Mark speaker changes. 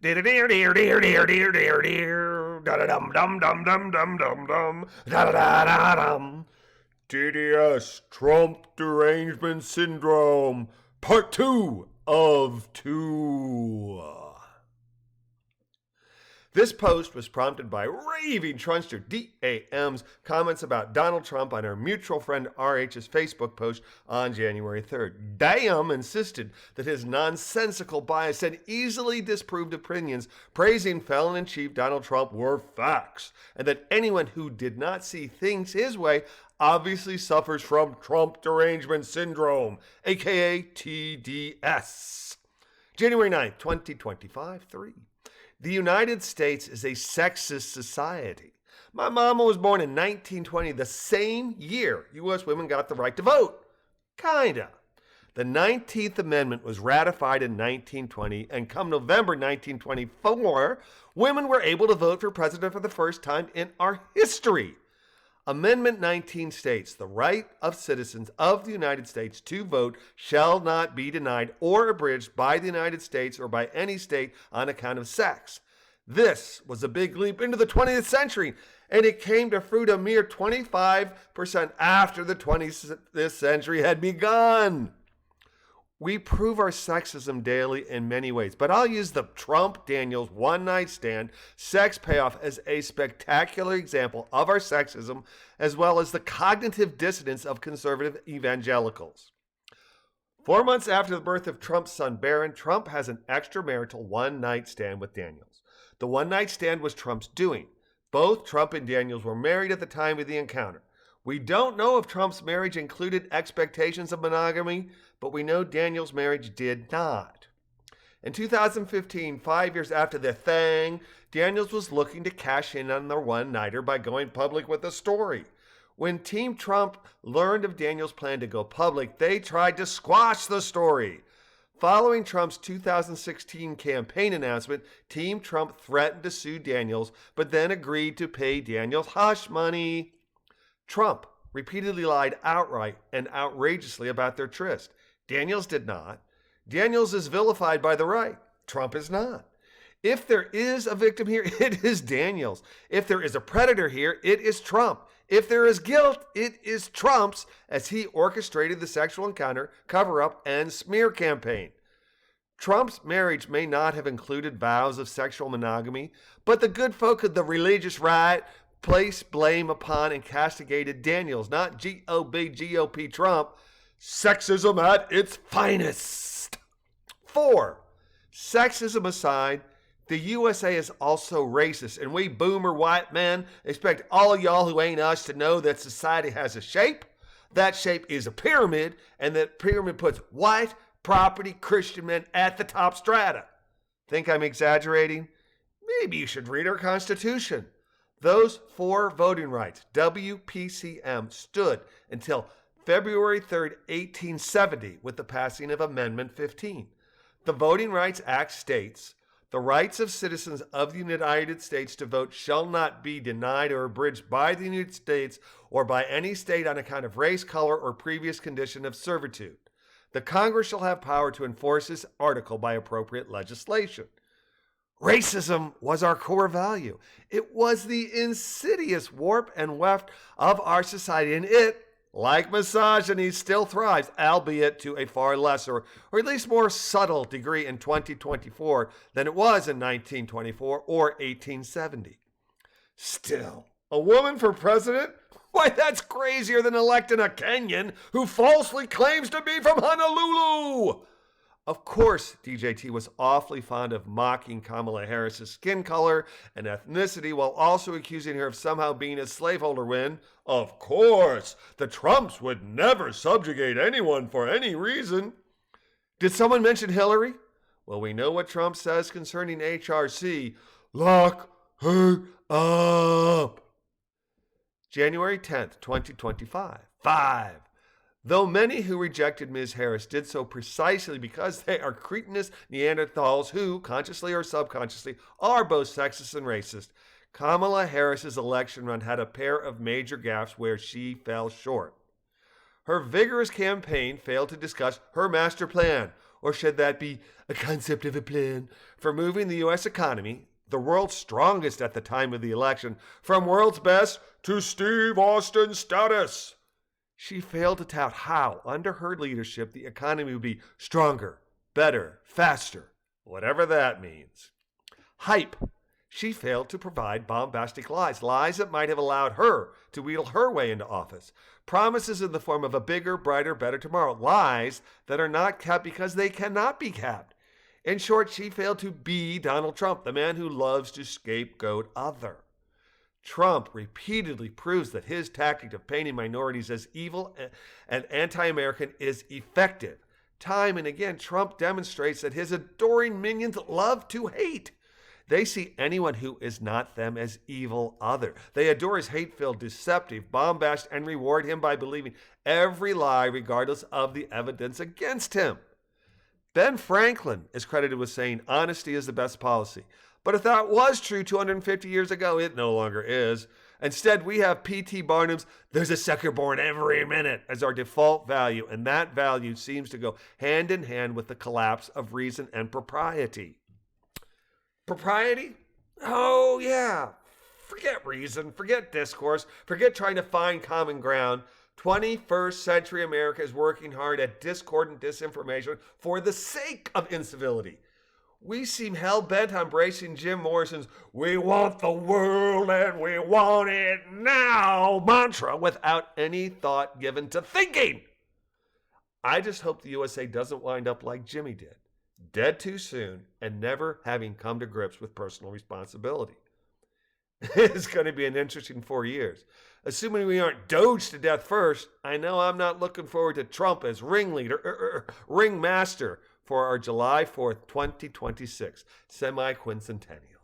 Speaker 1: Dear dear dear dear dear dear dear dear. Da da dum dum dum dum dum dum dum. Da da da da dum. TDS Trump Derangement Syndrome Part 2 of 2. This post was prompted by raving Trumpster DAM's comments about Donald Trump on our mutual friend RH's Facebook post on January 3rd. DAM insisted that his nonsensical bias and easily disproved opinions praising felon-in-chief Donald Trump were facts, and that anyone who did not see things his way obviously suffers from Trump Derangement Syndrome, aka TDS. January 9th, 2025, 3. The United States is a sexist society. My mama was born in 1920, the same year U.S. women got the right to vote. Kinda. The 19th Amendment was ratified in 1920, and come November 1924, women were able to vote for president for the first time in our history. Amendment 19 states, the right of citizens of the United States to vote shall not be denied or abridged by the United States or by any state on account of sex. This was a big leap into the 20th century, and it came to fruit a mere 25% after the 20th century had begun. We prove our sexism daily in many ways, but I'll use the Trump-Daniels one-night stand sex payoff as a spectacular example of our sexism, as well as the cognitive dissonance of conservative evangelicals. 4 months after the birth of Trump's son Barron, Trump has an extramarital one-night stand with Daniels. The one-night stand was Trump's doing. Both Trump and Daniels were married at the time of the encounter. We don't know if Trump's marriage included expectations of monogamy, but we know Daniels' marriage did not. In 2015, 5 years after the thing, Daniels was looking to cash in on their one-nighter by going public with a story. When Team Trump learned of Daniels' plan to go public, they tried to squash the story. Following Trump's 2016 campaign announcement, Team Trump threatened to sue Daniels, but then agreed to pay Daniels hush money. Trump repeatedly lied outright and outrageously about their tryst. Daniels did not. Daniels is vilified by the right. Trump is not. If there is a victim here, it is Daniels. If there is a predator here, it is Trump. If there is guilt, it is Trump's, as he orchestrated the sexual encounter, cover-up, and smear campaign. Trump's marriage may not have included vows of sexual monogamy, but the good folk of the religious right placed blame upon and castigated Daniels, not GOP Trump. Sexism at its finest. 4. Sexism aside, the USA is also racist, and we boomer white men expect all y'all who ain't us to know that society has a shape. That shape is a pyramid, and that pyramid puts white, property, Christian men at the top strata. Think I'm exaggerating? Maybe you should read our Constitution. Those 4 voting rights, WPCM, stood until February 3rd, 1870, with the passing of Amendment 15. The Voting Rights Act states, the rights of citizens of the United States to vote shall not be denied or abridged by the United States or by any state on account of race, color, or previous condition of servitude. The Congress shall have power to enforce this article by appropriate legislation. Racism was our core value. It was the insidious warp and weft of our society, and it, like misogyny, still thrives, albeit to a far lesser, or at least more subtle degree in 2024 than it was in 1924 or 1870. Still, a woman for president? Why, that's crazier than electing a Kenyan who falsely claims to be from Honolulu. Of course, DJT was awfully fond of mocking Kamala Harris's skin color and ethnicity while also accusing her of somehow being a slaveholder when, of course, the Trumps would never subjugate anyone for any reason. Did someone mention Hillary? Well, we know what Trump says concerning HRC. Lock her up. January 10th, 2025. 5. Though many who rejected Ms. Harris did so precisely because they are cretinous Neanderthals who, consciously or subconsciously, are both sexist and racist, Kamala Harris's election run had a pair of major gaffes where she fell short. Her vigorous campaign failed to discuss her master plan, Or should that be a concept of a plan for moving the U.S. economy, the world's strongest at the time of the election, from world's best to Steve Austin status? She failed to tout how, under her leadership, the economy would be stronger, better, faster, whatever that means. Hype. She failed to provide bombastic lies, lies that might have allowed her to wheedle her way into office. Promises in the form of a bigger, brighter, better tomorrow. Lies that are not kept because they cannot be kept. In short, she failed to be Donald Trump, the man who loves to scapegoat other. Trump repeatedly proves that his tactic of painting minorities as evil and anti-American is effective. Time and again, Trump demonstrates that his adoring minions love to hate. They see anyone who is not them as evil other. They adore his hate-filled, deceptive bombast and reward him by believing every lie regardless of the evidence against him. Ben Franklin is credited with saying honesty is the best policy. But if that was true 250 years ago, it no longer is. Instead, we have P.T. Barnum's "there's a sucker born every minute" as our default value, and that value seems to go hand in hand with the collapse of reason and propriety. Propriety? Oh, yeah. Forget reason, forget discourse, forget trying to find common ground. 21st century America is working hard at discord and disinformation for the sake of incivility. We seem hell-bent on embracing Jim Morrison's "we want the world and we want it now" mantra without any thought given to thinking. I just hope the USA doesn't wind up like Jimmy did, dead too soon and never having come to grips with personal responsibility. It's going to be an interesting 4 years. Assuming we aren't doged to death first, I know I'm not looking forward to Trump as ringmaster for our July 4th, 2026 semi-quincentennial.